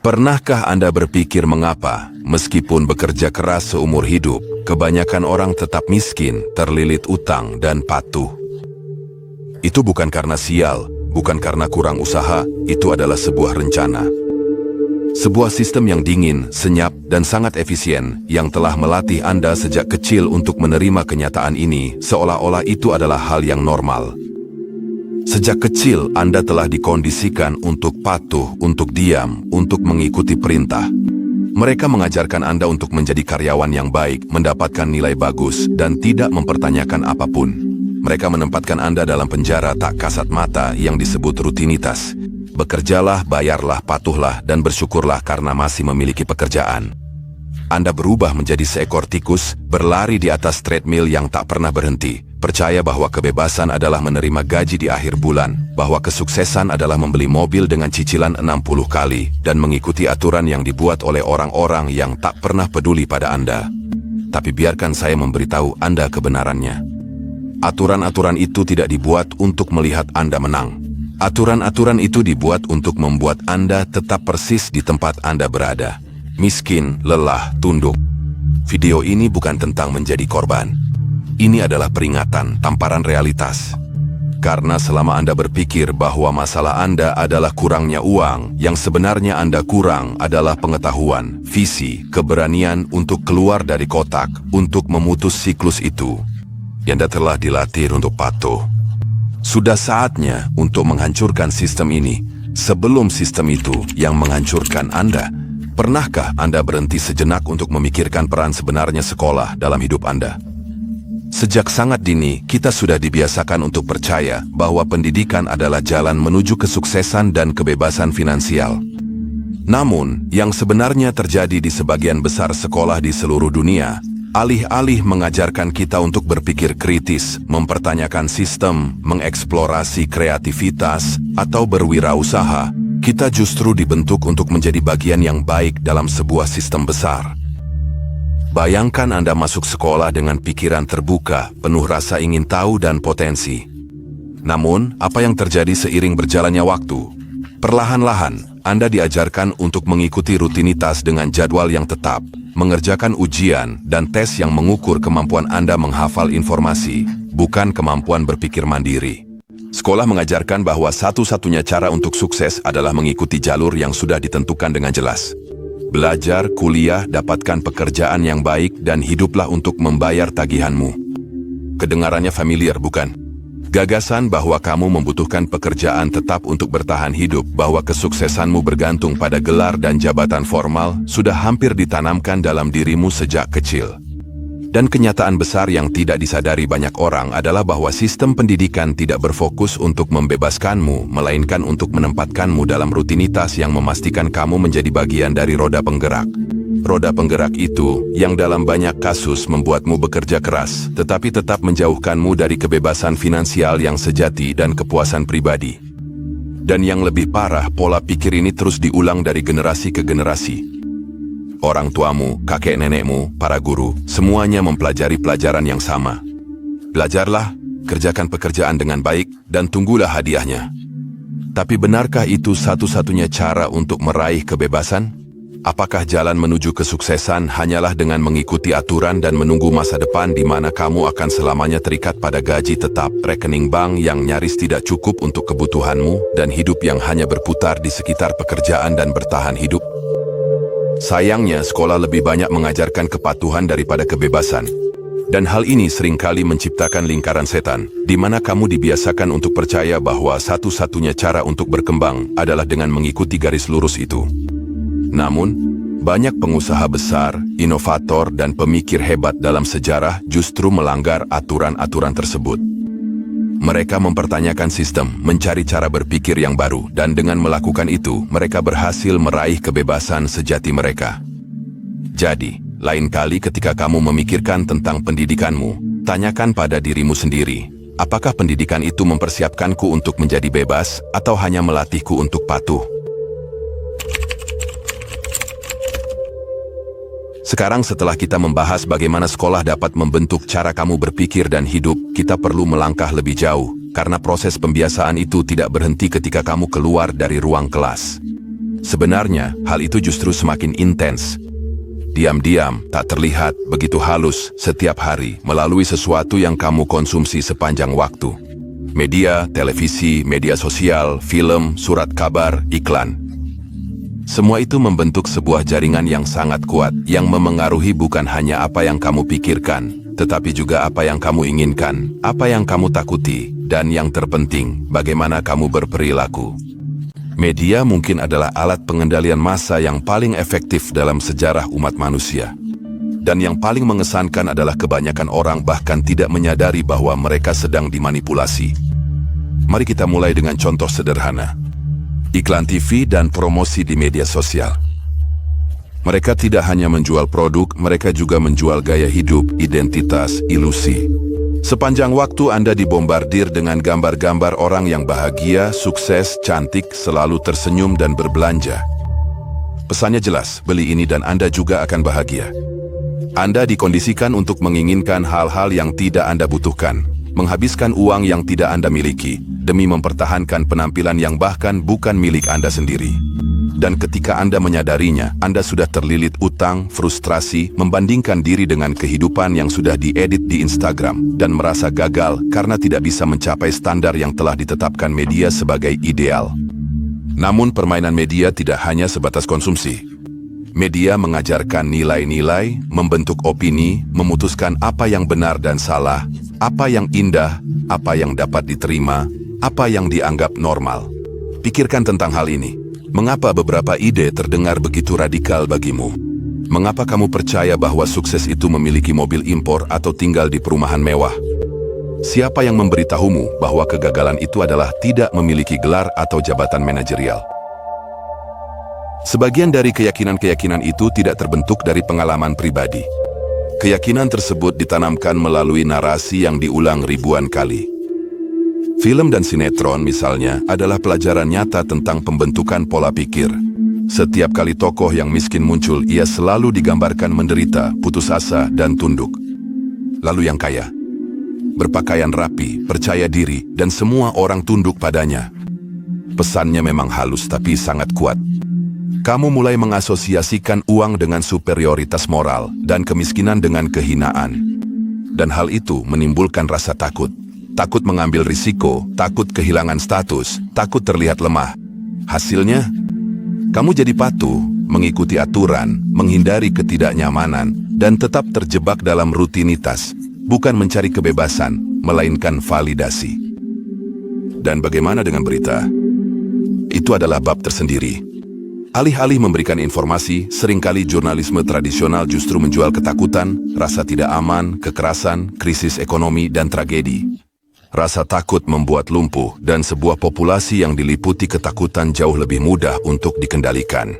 Pernahkah Anda berpikir mengapa, meskipun bekerja keras seumur hidup, kebanyakan orang tetap miskin, terlilit utang, dan patuh? Itu bukan karena sial, bukan karena kurang usaha, itu adalah sebuah rencana. Sebuah sistem yang dingin, senyap, dan sangat efisien, yang telah melatih Anda sejak kecil untuk menerima kenyataan ini, seolah-olah itu adalah hal yang normal. Sejak kecil, Anda telah dikondisikan untuk patuh, untuk diam, untuk mengikuti perintah. Mereka mengajarkan Anda untuk menjadi karyawan yang baik, mendapatkan nilai bagus, dan tidak mempertanyakan apapun. Mereka menempatkan Anda dalam penjara tak kasat mata yang disebut rutinitas. Bekerjalah, bayarlah, patuhlah, dan bersyukurlah karena masih memiliki pekerjaan. Anda berubah menjadi seekor tikus, berlari di atas treadmill yang tak pernah berhenti. Percaya bahwa kebebasan adalah menerima gaji di akhir bulan, bahwa kesuksesan adalah membeli mobil dengan cicilan 60 kali, dan mengikuti aturan yang dibuat oleh orang-orang yang tak pernah peduli pada Anda. Tapi biarkan saya memberitahu Anda kebenarannya. Aturan-aturan itu tidak dibuat untuk melihat Anda menang. Aturan-aturan itu dibuat untuk membuat Anda tetap persis di tempat Anda berada. Miskin, lelah, tunduk. Video ini bukan tentang menjadi korban. Ini adalah peringatan, tamparan realitas. Karena selama Anda berpikir bahwa masalah Anda adalah kurangnya uang, yang sebenarnya Anda kurang adalah pengetahuan, visi, keberanian untuk keluar dari kotak, untuk memutus siklus itu. Anda telah dilatih untuk patuh. Sudah saatnya untuk menghancurkan sistem ini, sebelum sistem itu yang menghancurkan Anda. Pernahkah Anda berhenti sejenak untuk memikirkan peran sebenarnya sekolah dalam hidup Anda? Sejak sangat dini, kita sudah dibiasakan untuk percaya bahwa pendidikan adalah jalan menuju kesuksesan dan kebebasan finansial. Namun, yang sebenarnya terjadi di sebagian besar sekolah di seluruh dunia, alih-alih mengajarkan kita untuk berpikir kritis, mempertanyakan sistem, mengeksplorasi kreativitas, atau berwirausaha, kita justru dibentuk untuk menjadi bagian yang baik dalam sebuah sistem besar. Bayangkan Anda masuk sekolah dengan pikiran terbuka, penuh rasa ingin tahu dan potensi. Namun, apa yang terjadi seiring berjalannya waktu? Perlahan-lahan, Anda diajarkan untuk mengikuti rutinitas dengan jadwal yang tetap, mengerjakan ujian dan tes yang mengukur kemampuan Anda menghafal informasi, bukan kemampuan berpikir mandiri. Sekolah mengajarkan bahwa satu-satunya cara untuk sukses adalah mengikuti jalur yang sudah ditentukan dengan jelas. Belajar, kuliah, dapatkan pekerjaan yang baik, dan hiduplah untuk membayar tagihanmu. Kedengarannya familiar, bukan? Gagasan bahwa kamu membutuhkan pekerjaan tetap untuk bertahan hidup, bahwa kesuksesanmu bergantung pada gelar dan jabatan formal, sudah hampir ditanamkan dalam dirimu sejak kecil. Dan kenyataan besar yang tidak disadari banyak orang adalah bahwa sistem pendidikan tidak berfokus untuk membebaskanmu, melainkan untuk menempatkanmu dalam rutinitas yang memastikan kamu menjadi bagian dari roda penggerak. Roda penggerak itu, yang dalam banyak kasus membuatmu bekerja keras, tetapi tetap menjauhkanmu dari kebebasan finansial yang sejati dan kepuasan pribadi. Dan yang lebih parah, pola pikir ini terus diulang dari generasi ke generasi. Orang tuamu, kakek nenekmu, para guru, semuanya mempelajari pelajaran yang sama. Belajarlah, kerjakan pekerjaan dengan baik, dan tunggulah hadiahnya. Tapi benarkah itu satu-satunya cara untuk meraih kebebasan? Apakah jalan menuju kesuksesan hanyalah dengan mengikuti aturan dan menunggu masa depan di mana kamu akan selamanya terikat pada gaji tetap, rekening bank yang nyaris tidak cukup untuk kebutuhanmu, dan hidup yang hanya berputar di sekitar pekerjaan dan bertahan hidup? Sayangnya, sekolah lebih banyak mengajarkan kepatuhan daripada kebebasan. Dan hal ini seringkali menciptakan lingkaran setan, di mana kamu dibiasakan untuk percaya bahwa satu-satunya cara untuk berkembang adalah dengan mengikuti garis lurus itu. Namun, banyak pengusaha besar, inovator, dan pemikir hebat dalam sejarah justru melanggar aturan-aturan tersebut. Mereka mempertanyakan sistem, mencari cara berpikir yang baru, dan dengan melakukan itu, mereka berhasil meraih kebebasan sejati mereka. Jadi, lain kali ketika kamu memikirkan tentang pendidikanmu, tanyakan pada dirimu sendiri, apakah pendidikan itu mempersiapkanku untuk menjadi bebas, atau hanya melatihku untuk patuh? Sekarang setelah kita membahas bagaimana sekolah dapat membentuk cara kamu berpikir dan hidup, kita perlu melangkah lebih jauh, karena proses pembiasaan itu tidak berhenti ketika kamu keluar dari ruang kelas. Sebenarnya, hal itu justru semakin intens. Diam-diam, tak terlihat, begitu halus, setiap hari, melalui sesuatu yang kamu konsumsi sepanjang waktu. Media, televisi, media sosial, film, surat kabar, iklan. Semua itu membentuk sebuah jaringan yang sangat kuat, yang memengaruhi bukan hanya apa yang kamu pikirkan, tetapi juga apa yang kamu inginkan, apa yang kamu takuti, dan yang terpenting, bagaimana kamu berperilaku. Media mungkin adalah alat pengendalian massa yang paling efektif dalam sejarah umat manusia. Dan yang paling mengesankan adalah kebanyakan orang bahkan tidak menyadari bahwa mereka sedang dimanipulasi. Mari kita mulai dengan contoh sederhana. Iklan TV dan promosi di media sosial. Mereka tidak hanya menjual produk, mereka juga menjual gaya hidup, identitas, ilusi. Sepanjang waktu Anda dibombardir dengan gambar-gambar orang yang bahagia, sukses, cantik, selalu tersenyum dan berbelanja. Pesannya jelas, beli ini dan Anda juga akan bahagia. Anda dikondisikan untuk menginginkan hal-hal yang tidak Anda butuhkan, menghabiskan uang yang tidak Anda miliki, demi mempertahankan penampilan yang bahkan bukan milik Anda sendiri. Dan ketika Anda menyadarinya, Anda sudah terlilit utang, frustrasi, membandingkan diri dengan kehidupan yang sudah diedit di Instagram, dan merasa gagal karena tidak bisa mencapai standar yang telah ditetapkan media sebagai ideal. Namun permainan media tidak hanya sebatas konsumsi. Media mengajarkan nilai-nilai, membentuk opini, memutuskan apa yang benar dan salah, apa yang indah, apa yang dapat diterima, apa yang dianggap normal. Pikirkan tentang hal ini. Mengapa beberapa ide terdengar begitu radikal bagimu? Mengapa kamu percaya bahwa sukses itu memiliki mobil impor atau tinggal di perumahan mewah? Siapa yang memberitahumu bahwa kegagalan itu adalah tidak memiliki gelar atau jabatan manajerial? Sebagian dari keyakinan-keyakinan itu tidak terbentuk dari pengalaman pribadi. Keyakinan tersebut ditanamkan melalui narasi yang diulang ribuan kali. Film dan sinetron misalnya adalah pelajaran nyata tentang pembentukan pola pikir. Setiap kali tokoh yang miskin muncul, ia selalu digambarkan menderita, putus asa, dan tunduk. Lalu yang kaya, berpakaian rapi, percaya diri, dan semua orang tunduk padanya. Pesannya memang halus tapi sangat kuat. Kamu mulai mengasosiasikan uang dengan superioritas moral dan kemiskinan dengan kehinaan. Dan hal itu menimbulkan rasa takut. Takut mengambil risiko, takut kehilangan status, takut terlihat lemah. Hasilnya, kamu jadi patuh, mengikuti aturan, menghindari ketidaknyamanan, dan tetap terjebak dalam rutinitas, bukan mencari kebebasan, melainkan validasi. Dan bagaimana dengan berita? Itu adalah bab tersendiri. Alih-alih memberikan informasi, seringkali jurnalisme tradisional justru menjual ketakutan, rasa tidak aman, kekerasan, krisis ekonomi, dan tragedi. Rasa takut membuat lumpuh, dan sebuah populasi yang diliputi ketakutan jauh lebih mudah untuk dikendalikan.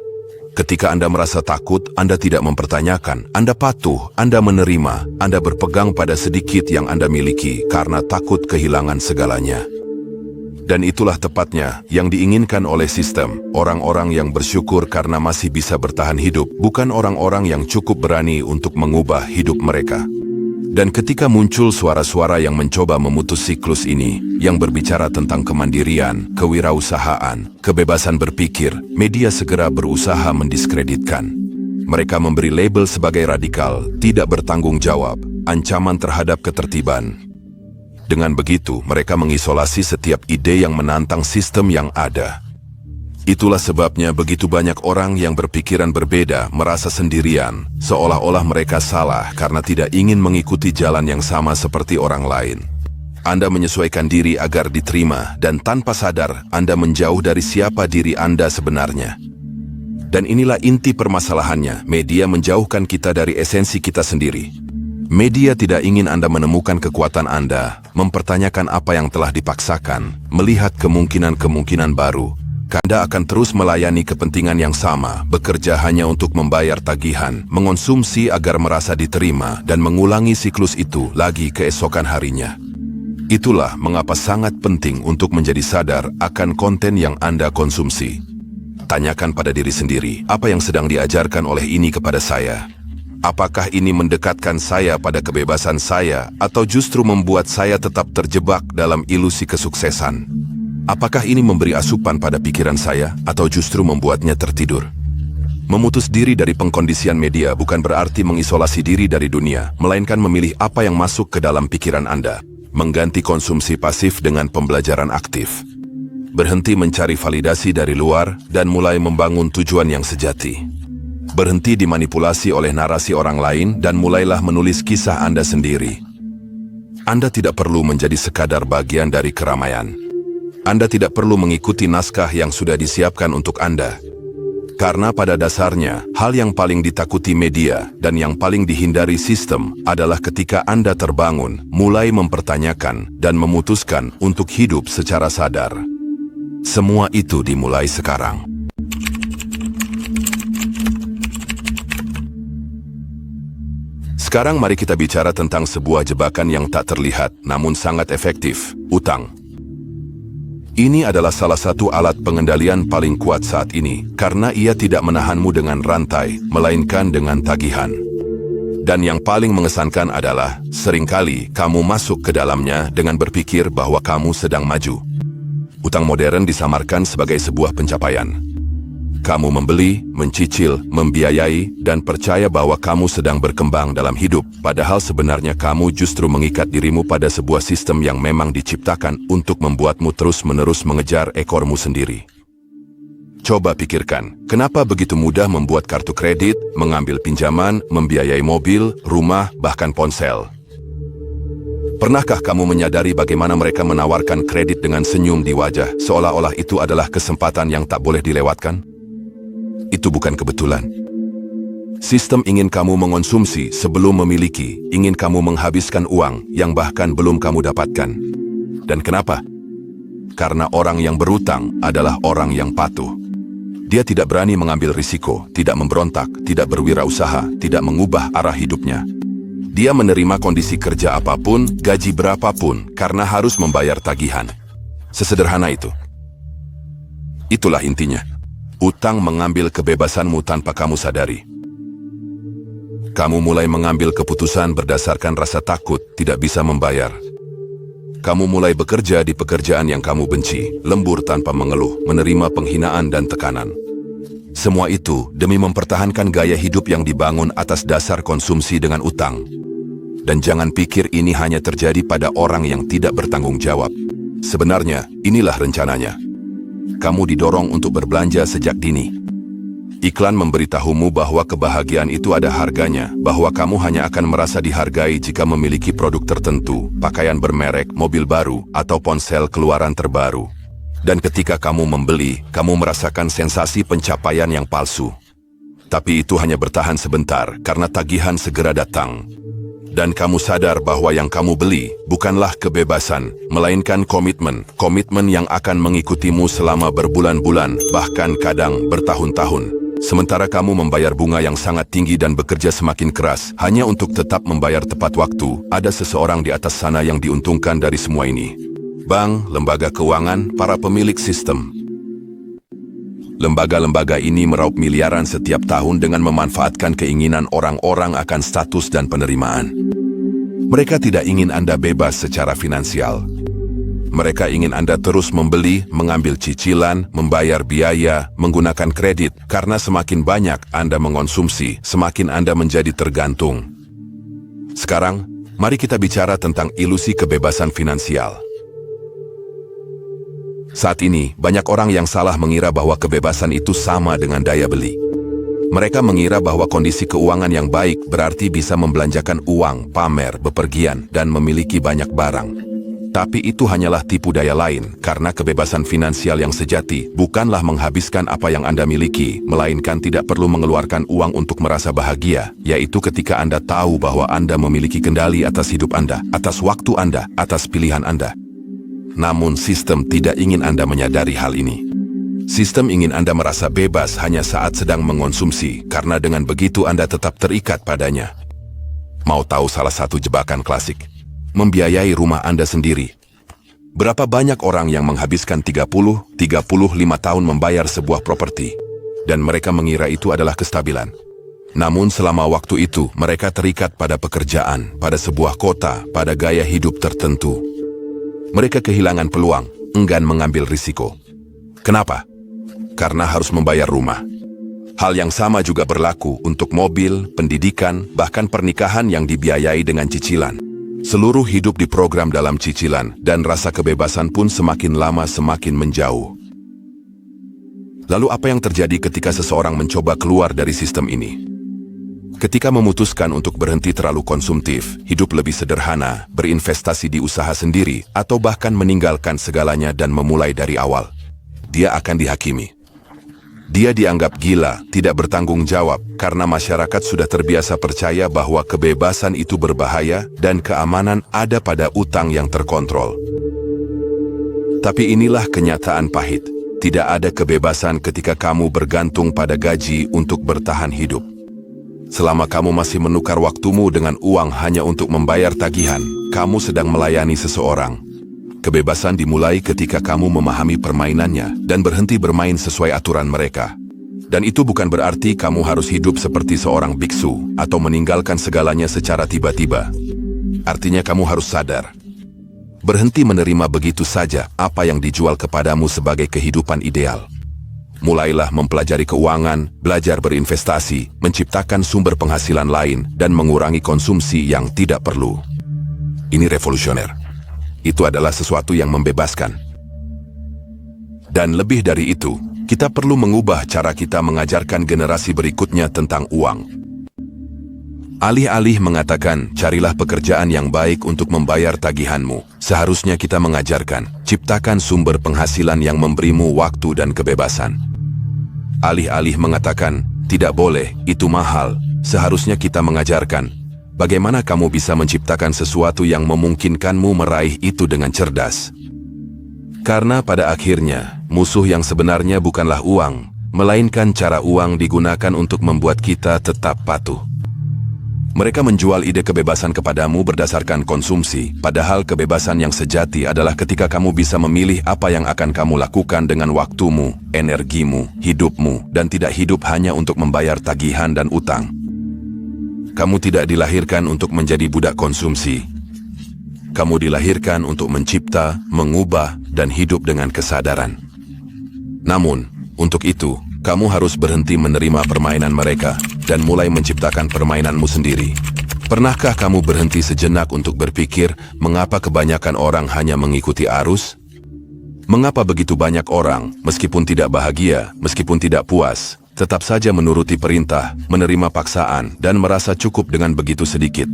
Ketika Anda merasa takut, Anda tidak mempertanyakan, Anda patuh, Anda menerima, Anda berpegang pada sedikit yang Anda miliki karena takut kehilangan segalanya. Dan itulah tepatnya yang diinginkan oleh sistem, orang-orang yang bersyukur karena masih bisa bertahan hidup, bukan orang-orang yang cukup berani untuk mengubah hidup mereka. Dan ketika muncul suara-suara yang mencoba memutus siklus ini, yang berbicara tentang kemandirian, kewirausahaan, kebebasan berpikir, media segera berusaha mendiskreditkan. Mereka memberi label sebagai radikal, tidak bertanggung jawab, ancaman terhadap ketertiban. Dengan begitu, mereka mengisolasi setiap ide yang menantang sistem yang ada. Itulah sebabnya begitu banyak orang yang berpikiran berbeda merasa sendirian, seolah-olah mereka salah karena tidak ingin mengikuti jalan yang sama seperti orang lain. Anda menyesuaikan diri agar diterima, dan tanpa sadar Anda menjauh dari siapa diri Anda sebenarnya. Dan inilah inti permasalahannya, media menjauhkan kita dari esensi kita sendiri. Media tidak ingin Anda menemukan kekuatan Anda, mempertanyakan apa yang telah dipaksakan, melihat kemungkinan-kemungkinan baru. Anda akan terus melayani kepentingan yang sama, bekerja hanya untuk membayar tagihan, mengonsumsi agar merasa diterima, dan mengulangi siklus itu lagi keesokan harinya. Itulah mengapa sangat penting untuk menjadi sadar akan konten yang Anda konsumsi. Tanyakan pada diri sendiri, apa yang sedang diajarkan oleh ini kepada saya? Apakah ini mendekatkan saya pada kebebasan saya, atau justru membuat saya tetap terjebak dalam ilusi kesuksesan? Apakah ini memberi asupan pada pikiran saya atau justru membuatnya tertidur? Memutus diri dari pengkondisian media bukan berarti mengisolasi diri dari dunia, melainkan memilih apa yang masuk ke dalam pikiran Anda. Mengganti konsumsi pasif dengan pembelajaran aktif. Berhenti mencari validasi dari luar dan mulai membangun tujuan yang sejati. Berhenti dimanipulasi oleh narasi orang lain dan mulailah menulis kisah Anda sendiri. Anda tidak perlu menjadi sekadar bagian dari keramaian. Anda tidak perlu mengikuti naskah yang sudah disiapkan untuk Anda. Karena pada dasarnya, hal yang paling ditakuti media dan yang paling dihindari sistem adalah ketika Anda terbangun, mulai mempertanyakan dan memutuskan untuk hidup secara sadar. Semua itu dimulai sekarang. Sekarang mari kita bicara tentang sebuah jebakan yang tak terlihat namun sangat efektif, utang. Ini adalah salah satu alat pengendalian paling kuat saat ini, karena ia tidak menahanmu dengan rantai, melainkan dengan tagihan. Dan yang paling mengesankan adalah, seringkali kamu masuk ke dalamnya dengan berpikir bahwa kamu sedang maju. Utang modern disamarkan sebagai sebuah pencapaian. Kamu membeli, mencicil, membiayai, dan percaya bahwa kamu sedang berkembang dalam hidup, padahal sebenarnya kamu justru mengikat dirimu pada sebuah sistem yang memang diciptakan untuk membuatmu terus-menerus mengejar ekormu sendiri. Coba pikirkan, kenapa begitu mudah membuat kartu kredit, mengambil pinjaman, membiayai mobil, rumah, bahkan ponsel? Pernahkah kamu menyadari bagaimana mereka menawarkan kredit dengan senyum di wajah, seolah-olah itu adalah kesempatan yang tak boleh dilewatkan? Itu bukan kebetulan. Sistem ingin kamu mengonsumsi sebelum memiliki, ingin kamu menghabiskan uang yang bahkan belum kamu dapatkan. Dan kenapa? Karena orang yang berutang adalah orang yang patuh. Dia tidak berani mengambil risiko, tidak memberontak, tidak berwirausaha, tidak mengubah arah hidupnya. Dia menerima kondisi kerja apapun, gaji berapapun, karena harus membayar tagihan. Sesederhana itu. Itulah intinya. Utang mengambil kebebasanmu tanpa kamu sadari. Kamu mulai mengambil keputusan berdasarkan rasa takut tidak bisa membayar. Kamu mulai bekerja di pekerjaan yang kamu benci, lembur tanpa mengeluh, menerima penghinaan dan tekanan. Semua itu demi mempertahankan gaya hidup yang dibangun atas dasar konsumsi dengan utang. Dan jangan pikir ini hanya terjadi pada orang yang tidak bertanggung jawab. Sebenarnya, inilah rencananya. Kamu didorong untuk berbelanja sejak dini. Iklan memberitahumu bahwa kebahagiaan itu ada harganya, bahwa kamu hanya akan merasa dihargai jika memiliki produk tertentu, pakaian bermerek, mobil baru, atau ponsel keluaran terbaru. Dan ketika kamu membeli, kamu merasakan sensasi pencapaian yang palsu. Tapi itu hanya bertahan sebentar karena tagihan segera datang. Dan kamu sadar bahwa yang kamu beli bukanlah kebebasan, melainkan komitmen. Komitmen yang akan mengikutimu selama berbulan-bulan, bahkan kadang bertahun-tahun. Sementara kamu membayar bunga yang sangat tinggi dan bekerja semakin keras, hanya untuk tetap membayar tepat waktu, ada seseorang di atas sana yang diuntungkan dari semua ini. Bank, lembaga keuangan, para pemilik sistem. Lembaga-lembaga ini meraup miliaran setiap tahun dengan memanfaatkan keinginan orang-orang akan status dan penerimaan. Mereka tidak ingin Anda bebas secara finansial. Mereka ingin Anda terus membeli, mengambil cicilan, membayar biaya, menggunakan kredit, karena semakin banyak Anda mengonsumsi, semakin Anda menjadi tergantung. Sekarang, mari kita bicara tentang ilusi kebebasan finansial. Saat ini, banyak orang yang salah mengira bahwa kebebasan itu sama dengan daya beli. Mereka mengira bahwa kondisi keuangan yang baik berarti bisa membelanjakan uang, pamer, bepergian, dan memiliki banyak barang. Tapi itu hanyalah tipu daya lain, karena kebebasan finansial yang sejati bukanlah menghabiskan apa yang Anda miliki, melainkan tidak perlu mengeluarkan uang untuk merasa bahagia, yaitu ketika Anda tahu bahwa Anda memiliki kendali atas hidup Anda, atas waktu Anda, atas pilihan Anda. Namun sistem tidak ingin Anda menyadari hal ini. Sistem ingin Anda merasa bebas hanya saat sedang mengonsumsi, karena dengan begitu Anda tetap terikat padanya. Mau tahu salah satu jebakan klasik? Membiayai rumah Anda sendiri. Berapa banyak orang yang menghabiskan 30-35 tahun membayar sebuah properti, dan mereka mengira itu adalah kestabilan. Namun selama waktu itu, mereka terikat pada pekerjaan, pada sebuah kota, pada gaya hidup tertentu. Mereka kehilangan peluang, enggan mengambil risiko. Kenapa? Karena harus membayar rumah. Hal yang sama juga berlaku untuk mobil, pendidikan, bahkan pernikahan yang dibiayai dengan cicilan. Seluruh hidup diprogram dalam cicilan, dan rasa kebebasan pun semakin lama semakin menjauh. Lalu apa yang terjadi ketika seseorang mencoba keluar dari sistem ini? Ketika memutuskan untuk berhenti terlalu konsumtif, hidup lebih sederhana, berinvestasi di usaha sendiri, atau bahkan meninggalkan segalanya dan memulai dari awal, dia akan dihakimi. Dia dianggap gila, tidak bertanggung jawab, karena masyarakat sudah terbiasa percaya bahwa kebebasan itu berbahaya dan keamanan ada pada utang yang terkontrol. Tapi inilah kenyataan pahit. Tidak ada kebebasan ketika kamu bergantung pada gaji untuk bertahan hidup. Selama kamu masih menukar waktumu dengan uang hanya untuk membayar tagihan, kamu sedang melayani seseorang. Kebebasan dimulai ketika kamu memahami permainannya dan berhenti bermain sesuai aturan mereka. Dan itu bukan berarti kamu harus hidup seperti seorang biksu atau meninggalkan segalanya secara tiba-tiba. Artinya kamu harus sadar. Berhenti menerima begitu saja apa yang dijual kepadamu sebagai kehidupan ideal. Mulailah mempelajari keuangan, belajar berinvestasi, menciptakan sumber penghasilan lain, dan mengurangi konsumsi yang tidak perlu. Ini revolusioner. Itu adalah sesuatu yang membebaskan. Dan lebih dari itu, kita perlu mengubah cara kita mengajarkan generasi berikutnya tentang uang. Alih-alih mengatakan, carilah pekerjaan yang baik untuk membayar tagihanmu, seharusnya kita mengajarkan, ciptakan sumber penghasilan yang memberimu waktu dan kebebasan. Alih-alih mengatakan, tidak boleh, itu mahal, seharusnya kita mengajarkan, bagaimana kamu bisa menciptakan sesuatu yang memungkinkanmu meraih itu dengan cerdas. Karena pada akhirnya, musuh yang sebenarnya bukanlah uang, melainkan cara uang digunakan untuk membuat kita tetap patuh. Mereka menjual ide kebebasan kepadamu berdasarkan konsumsi, padahal kebebasan yang sejati adalah ketika kamu bisa memilih apa yang akan kamu lakukan dengan waktumu, energimu, hidupmu, dan tidak hidup hanya untuk membayar tagihan dan utang. Kamu tidak dilahirkan untuk menjadi budak konsumsi. Kamu dilahirkan untuk mencipta, mengubah, dan hidup dengan kesadaran. Namun, untuk itu, kamu harus berhenti menerima permainan mereka dan mulai menciptakan permainanmu sendiri. Pernahkah kamu berhenti sejenak untuk berpikir mengapa kebanyakan orang hanya mengikuti arus? Mengapa begitu banyak orang, meskipun tidak bahagia, meskipun tidak puas, tetap saja menuruti perintah, menerima paksaan, dan merasa cukup dengan begitu sedikit?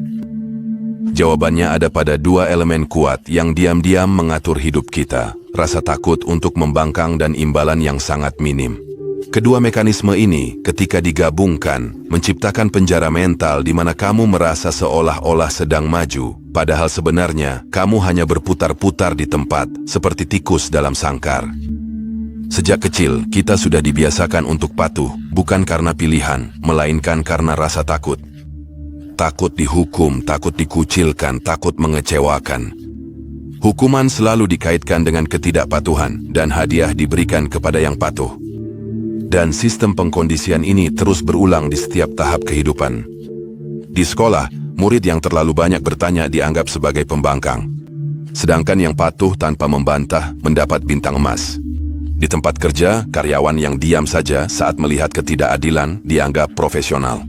Jawabannya ada pada dua elemen kuat yang diam-diam mengatur hidup kita, rasa takut untuk membangkang dan imbalan yang sangat minim. Kedua mekanisme ini, ketika digabungkan, menciptakan penjara mental di mana kamu merasa seolah-olah sedang maju, padahal sebenarnya kamu hanya berputar-putar di tempat, seperti tikus dalam sangkar. Sejak kecil, kita sudah dibiasakan untuk patuh, bukan karena pilihan, melainkan karena rasa takut. Takut dihukum, takut dikucilkan, takut mengecewakan. Hukuman selalu dikaitkan dengan ketidakpatuhan, dan hadiah diberikan kepada yang patuh. Dan sistem pengkondisian ini terus berulang di setiap tahap kehidupan. Di sekolah, murid yang terlalu banyak bertanya dianggap sebagai pembangkang. Sedangkan yang patuh tanpa membantah mendapat bintang emas. Di tempat kerja, karyawan yang diam saja saat melihat ketidakadilan dianggap profesional.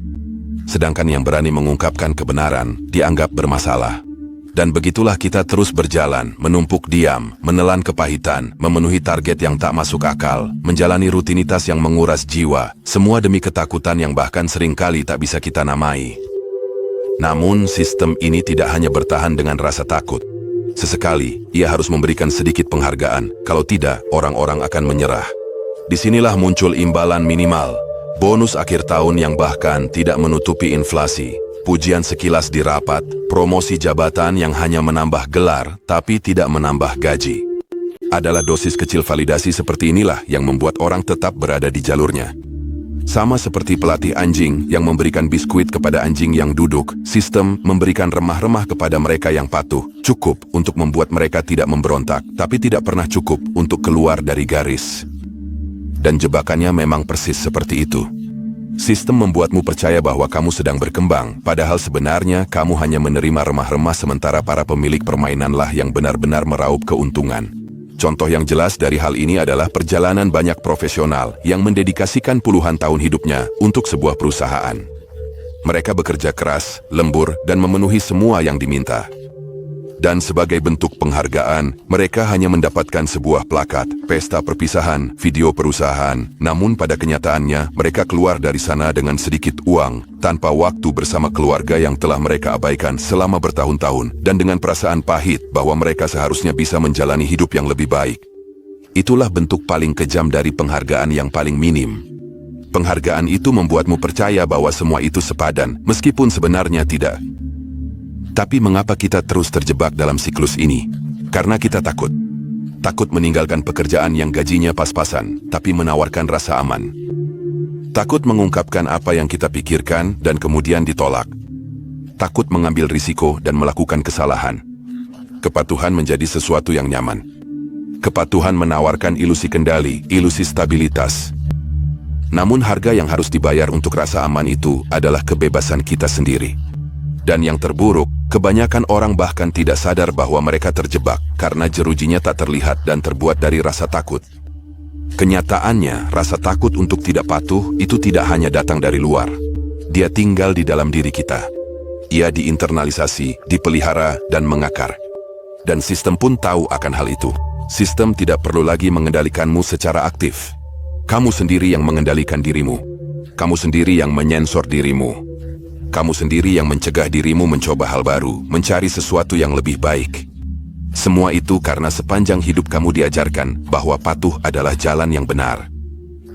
Sedangkan yang berani mengungkapkan kebenaran dianggap bermasalah. Dan begitulah kita terus berjalan, menumpuk diam, menelan kepahitan, memenuhi target yang tak masuk akal, menjalani rutinitas yang menguras jiwa, semua demi ketakutan yang bahkan seringkali tak bisa kita namai. Namun, sistem ini tidak hanya bertahan dengan rasa takut. Sesekali, ia harus memberikan sedikit penghargaan, kalau tidak, orang-orang akan menyerah. Disinilah muncul imbalan minimal, bonus akhir tahun yang bahkan tidak menutupi inflasi. Pujian sekilas di rapat, promosi jabatan yang hanya menambah gelar tapi tidak menambah gaji. Adalah dosis kecil validasi seperti inilah yang membuat orang tetap berada di jalurnya. Sama seperti pelatih anjing yang memberikan biskuit kepada anjing yang duduk, sistem memberikan remah-remah kepada mereka yang patuh, cukup untuk membuat mereka tidak memberontak, tapi tidak pernah cukup untuk keluar dari garis. Dan jebakannya memang persis seperti itu. Sistem membuatmu percaya bahwa kamu sedang berkembang, padahal sebenarnya kamu hanya menerima remah-remah sementara para pemilik permainanlah yang benar-benar meraup keuntungan. Contoh yang jelas dari hal ini adalah perjalanan banyak profesional yang mendedikasikan puluhan tahun hidupnya untuk sebuah perusahaan. Mereka bekerja keras, lembur, dan memenuhi semua yang diminta. Dan sebagai bentuk penghargaan, mereka hanya mendapatkan sebuah plakat, pesta perpisahan, video perusahaan. Namun pada kenyataannya, mereka keluar dari sana dengan sedikit uang, tanpa waktu bersama keluarga yang telah mereka abaikan selama bertahun-tahun, dan dengan perasaan pahit bahwa mereka seharusnya bisa menjalani hidup yang lebih baik. Itulah bentuk paling kejam dari penghargaan yang paling minim. Penghargaan itu membuatmu percaya bahwa semua itu sepadan, meskipun sebenarnya tidak. Tapi mengapa kita terus terjebak dalam siklus ini? Karena kita takut. Takut meninggalkan pekerjaan yang gajinya pas-pasan, tapi menawarkan rasa aman. Takut mengungkapkan apa yang kita pikirkan dan kemudian ditolak. Takut mengambil risiko dan melakukan kesalahan. Kepatuhan menjadi sesuatu yang nyaman. Kepatuhan menawarkan ilusi kendali, ilusi stabilitas. Namun harga yang harus dibayar untuk rasa aman itu adalah kebebasan kita sendiri. Dan yang terburuk, kebanyakan orang bahkan tidak sadar bahwa mereka terjebak karena jerujinya tak terlihat dan terbuat dari rasa takut. Kenyataannya, rasa takut untuk tidak patuh itu tidak hanya datang dari luar. Dia tinggal di dalam diri kita. Ia diinternalisasi, dipelihara, dan mengakar. Dan sistem pun tahu akan hal itu. Sistem tidak perlu lagi mengendalikanmu secara aktif. Kamu sendiri yang mengendalikan dirimu. Kamu sendiri yang menyensor dirimu. Kamu sendiri yang mencegah dirimu mencoba hal baru, mencari sesuatu yang lebih baik. Semua itu karena sepanjang hidup kamu diajarkan bahwa patuh adalah jalan yang benar.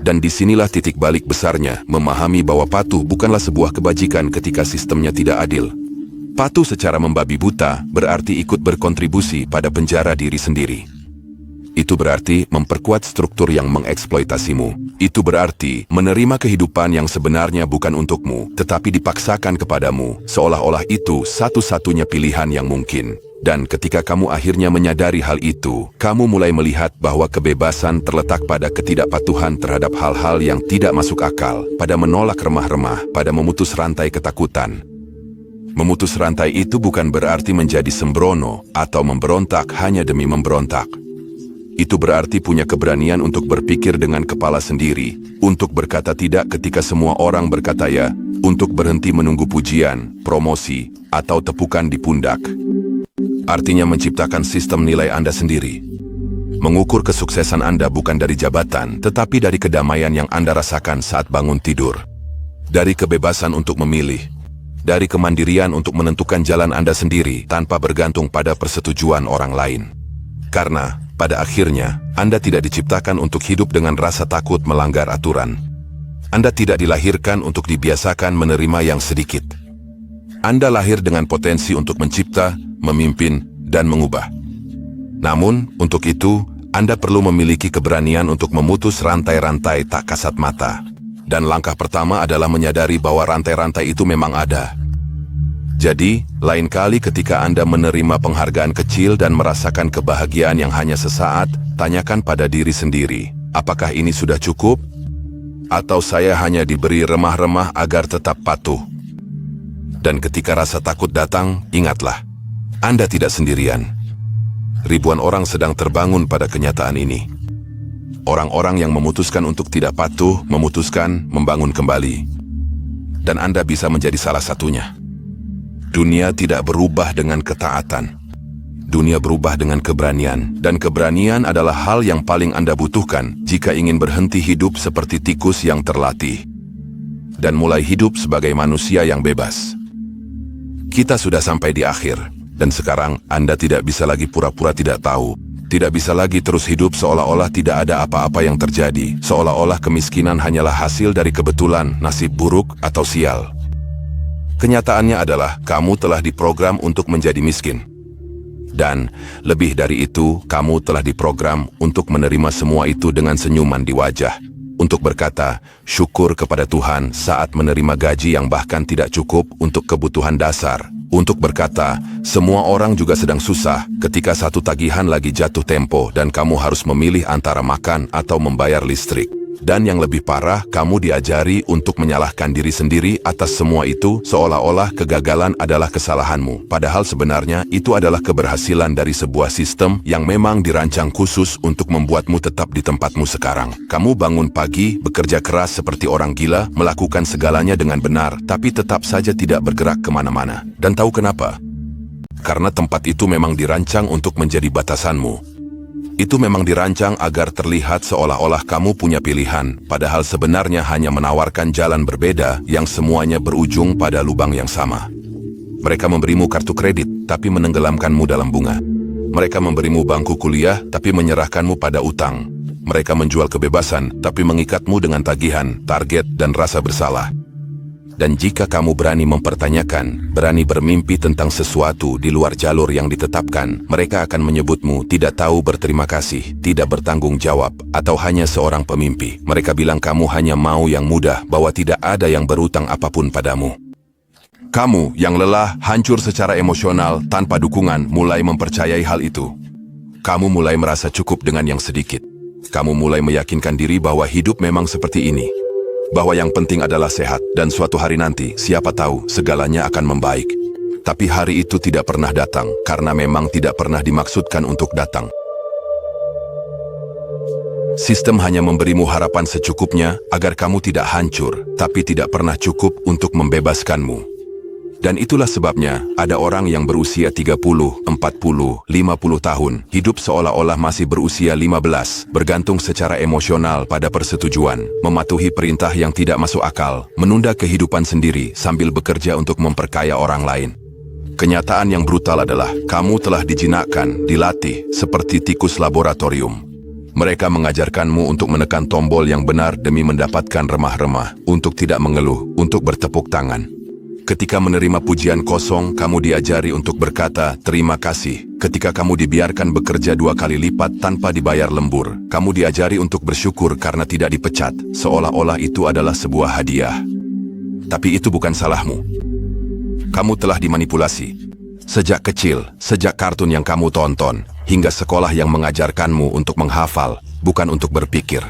Dan disinilah titik balik besarnya, memahami bahwa patuh bukanlah sebuah kebajikan ketika sistemnya tidak adil. Patuh secara membabi buta berarti ikut berkontribusi pada penjara diri sendiri. Itu berarti memperkuat struktur yang mengeksploitasimu. Itu berarti menerima kehidupan yang sebenarnya bukan untukmu, tetapi dipaksakan kepadamu, seolah-olah itu satu-satunya pilihan yang mungkin. Dan ketika kamu akhirnya menyadari hal itu, kamu mulai melihat bahwa kebebasan terletak pada ketidakpatuhan terhadap hal-hal yang tidak masuk akal, pada menolak remah-remah, pada memutus rantai ketakutan. Memutus rantai itu bukan berarti menjadi sembrono atau memberontak hanya demi memberontak. Itu berarti punya keberanian untuk berpikir dengan kepala sendiri, untuk berkata tidak ketika semua orang berkata ya, untuk berhenti menunggu pujian, promosi, atau tepukan di pundak. Artinya menciptakan sistem nilai Anda sendiri. Mengukur kesuksesan Anda bukan dari jabatan, tetapi dari kedamaian yang Anda rasakan saat bangun tidur. Dari kebebasan untuk memilih. Dari kemandirian untuk menentukan jalan Anda sendiri tanpa bergantung pada persetujuan orang lain. Karena pada akhirnya, Anda tidak diciptakan untuk hidup dengan rasa takut melanggar aturan. Anda tidak dilahirkan untuk dibiasakan menerima yang sedikit. Anda lahir dengan potensi untuk mencipta, memimpin, dan mengubah. Namun, untuk itu, Anda perlu memiliki keberanian untuk memutus rantai-rantai tak kasat mata. Dan langkah pertama adalah menyadari bahwa rantai-rantai itu memang ada. Jadi, lain kali ketika Anda menerima penghargaan kecil dan merasakan kebahagiaan yang hanya sesaat, tanyakan pada diri sendiri, apakah ini sudah cukup? Atau saya hanya diberi remah-remah agar tetap patuh? Dan ketika rasa takut datang, ingatlah, Anda tidak sendirian. Ribuan orang sedang terbangun pada kenyataan ini. Orang-orang yang memutuskan untuk tidak patuh, memutuskan membangun kembali. Dan Anda bisa menjadi salah satunya. Dunia tidak berubah dengan ketaatan. Dunia berubah dengan keberanian. Dan keberanian adalah hal yang paling Anda butuhkan jika ingin berhenti hidup seperti tikus yang terlatih. Dan mulai hidup sebagai manusia yang bebas. Kita sudah sampai di akhir. Dan sekarang Anda tidak bisa lagi pura-pura tidak tahu. Tidak bisa lagi terus hidup seolah-olah tidak ada apa-apa yang terjadi. Seolah-olah kemiskinan hanyalah hasil dari kebetulan, nasib buruk, atau sial. Kenyataannya adalah kamu telah diprogram untuk menjadi miskin. Dan lebih dari itu, kamu telah diprogram untuk menerima semua itu dengan senyuman di wajah. Untuk berkata, syukur kepada Tuhan saat menerima gaji yang bahkan tidak cukup untuk kebutuhan dasar. Untuk berkata, semua orang juga sedang susah ketika satu tagihan lagi jatuh tempo dan kamu harus memilih antara makan atau membayar listrik. Dan yang lebih parah, kamu diajari untuk menyalahkan diri sendiri atas semua itu, seolah-olah kegagalan adalah kesalahanmu. Padahal sebenarnya itu adalah keberhasilan dari sebuah sistem yang memang dirancang khusus untuk membuatmu tetap di tempatmu sekarang. Kamu bangun pagi, bekerja keras seperti orang gila, melakukan segalanya dengan benar, tapi tetap saja tidak bergerak kemana-mana. Dan tahu kenapa? Karena tempat itu memang dirancang untuk menjadi batasanmu. Itu memang dirancang agar terlihat seolah-olah kamu punya pilihan, padahal sebenarnya hanya menawarkan jalan berbeda yang semuanya berujung pada lubang yang sama. Mereka memberimu kartu kredit, tapi menenggelamkanmu dalam bunga. Mereka memberimu bangku kuliah, tapi menyerahkanmu pada utang. Mereka menjual kebebasan, tapi mengikatmu dengan tagihan, target, dan rasa bersalah. Dan jika kamu berani mempertanyakan, berani bermimpi tentang sesuatu di luar jalur yang ditetapkan, mereka akan menyebutmu tidak tahu berterima kasih, tidak bertanggung jawab, atau hanya seorang pemimpi. Mereka bilang kamu hanya mau yang mudah, bahwa tidak ada yang berutang apapun padamu. Kamu yang lelah, hancur secara emosional, tanpa dukungan, mulai mempercayai hal itu. Kamu mulai merasa cukup dengan yang sedikit. Kamu mulai meyakinkan diri bahwa hidup memang seperti ini. Bahwa yang penting adalah sehat, dan suatu hari nanti, siapa tahu, segalanya akan membaik. Tapi hari itu tidak pernah datang, karena memang tidak pernah dimaksudkan untuk datang. Sistem hanya memberimu harapan secukupnya, agar kamu tidak hancur, tapi tidak pernah cukup untuk membebaskanmu. Dan itulah sebabnya, ada orang yang berusia 30, 40, 50 tahun, hidup seolah-olah masih berusia 15, bergantung secara emosional pada persetujuan, mematuhi perintah yang tidak masuk akal, menunda kehidupan sendiri sambil bekerja untuk memperkaya orang lain. Kenyataan yang brutal adalah, kamu telah dijinakkan, dilatih, seperti tikus laboratorium. Mereka mengajarkanmu untuk menekan tombol yang benar demi mendapatkan remah-remah, untuk tidak mengeluh, untuk bertepuk tangan. Ketika menerima pujian kosong, kamu diajari untuk berkata, terima kasih. Ketika kamu dibiarkan bekerja 2 kali lipat tanpa dibayar lembur, kamu diajari untuk bersyukur karena tidak dipecat, seolah-olah itu adalah sebuah hadiah. Tapi itu bukan salahmu. Kamu telah dimanipulasi. Sejak kecil, sejak kartun yang kamu tonton, hingga sekolah yang mengajarkanmu untuk menghafal, bukan untuk berpikir.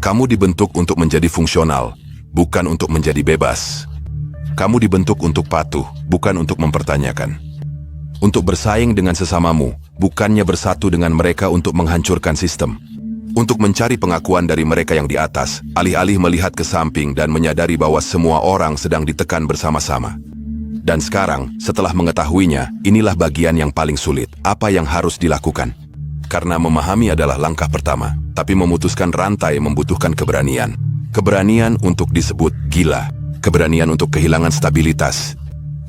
Kamu dibentuk untuk menjadi fungsional, bukan untuk menjadi bebas. Kamu dibentuk untuk patuh, bukan untuk mempertanyakan. Untuk bersaing dengan sesamamu, bukannya bersatu dengan mereka untuk menghancurkan sistem. Untuk mencari pengakuan dari mereka yang di atas, alih-alih melihat ke samping dan menyadari bahwa semua orang sedang ditekan bersama-sama. Dan sekarang, setelah mengetahuinya, inilah bagian yang paling sulit. Apa yang harus dilakukan? Karena memahami adalah langkah pertama, tapi memutuskan rantai membutuhkan keberanian. Keberanian untuk disebut gila. Keberanian untuk kehilangan stabilitas.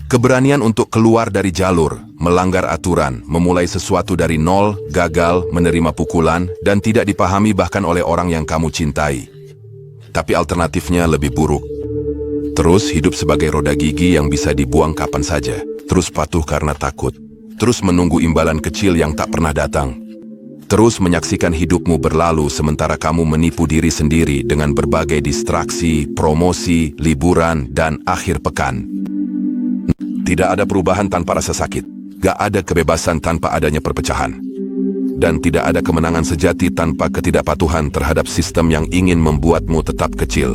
Keberanian untuk keluar dari jalur, melanggar aturan, memulai sesuatu dari nol, gagal, menerima pukulan, dan tidak dipahami bahkan oleh orang yang kamu cintai. Tapi alternatifnya lebih buruk. Terus hidup sebagai roda gigi yang bisa dibuang kapan saja. Terus patuh karena takut. Terus menunggu imbalan kecil yang tak pernah datang. Terus menyaksikan hidupmu berlalu sementara kamu menipu diri sendiri dengan berbagai distraksi, promosi, liburan, dan akhir pekan. Tidak ada perubahan tanpa rasa sakit. Gak ada kebebasan tanpa adanya perpecahan. Dan tidak ada kemenangan sejati tanpa ketidakpatuhan terhadap sistem yang ingin membuatmu tetap kecil.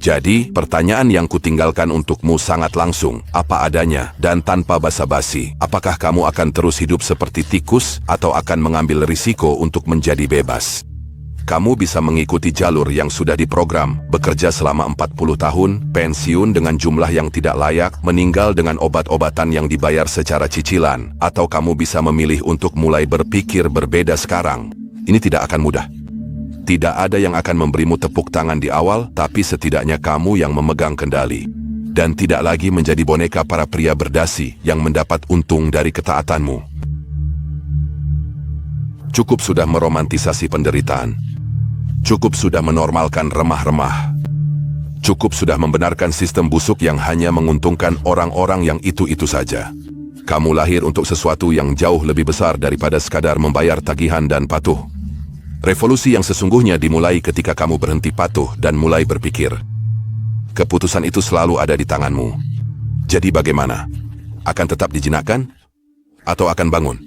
Jadi, pertanyaan yang kutinggalkan untukmu sangat langsung, apa adanya, dan tanpa basa-basi. Apakah kamu akan terus hidup seperti tikus, atau akan mengambil risiko untuk menjadi bebas? Kamu bisa mengikuti jalur yang sudah diprogram, bekerja selama 40 tahun, pensiun dengan jumlah yang tidak layak, meninggal dengan obat-obatan yang dibayar secara cicilan, atau kamu bisa memilih untuk mulai berpikir berbeda sekarang. Ini tidak akan mudah. Tidak ada yang akan memberimu tepuk tangan di awal, tapi setidaknya kamu yang memegang kendali. Dan tidak lagi menjadi boneka para pria berdasi yang mendapat untung dari ketaatanmu. Cukup sudah meromantisasi penderitaan. Cukup sudah menormalkan remah-remah. Cukup sudah membenarkan sistem busuk yang hanya menguntungkan orang-orang yang itu-itu saja. Kamu lahir untuk sesuatu yang jauh lebih besar daripada sekadar membayar tagihan dan patuh. Revolusi yang sesungguhnya dimulai ketika kamu berhenti patuh dan mulai berpikir. Keputusan itu selalu ada di tanganmu. Jadi bagaimana? Akan tetap dijinakkan? Atau akan bangun?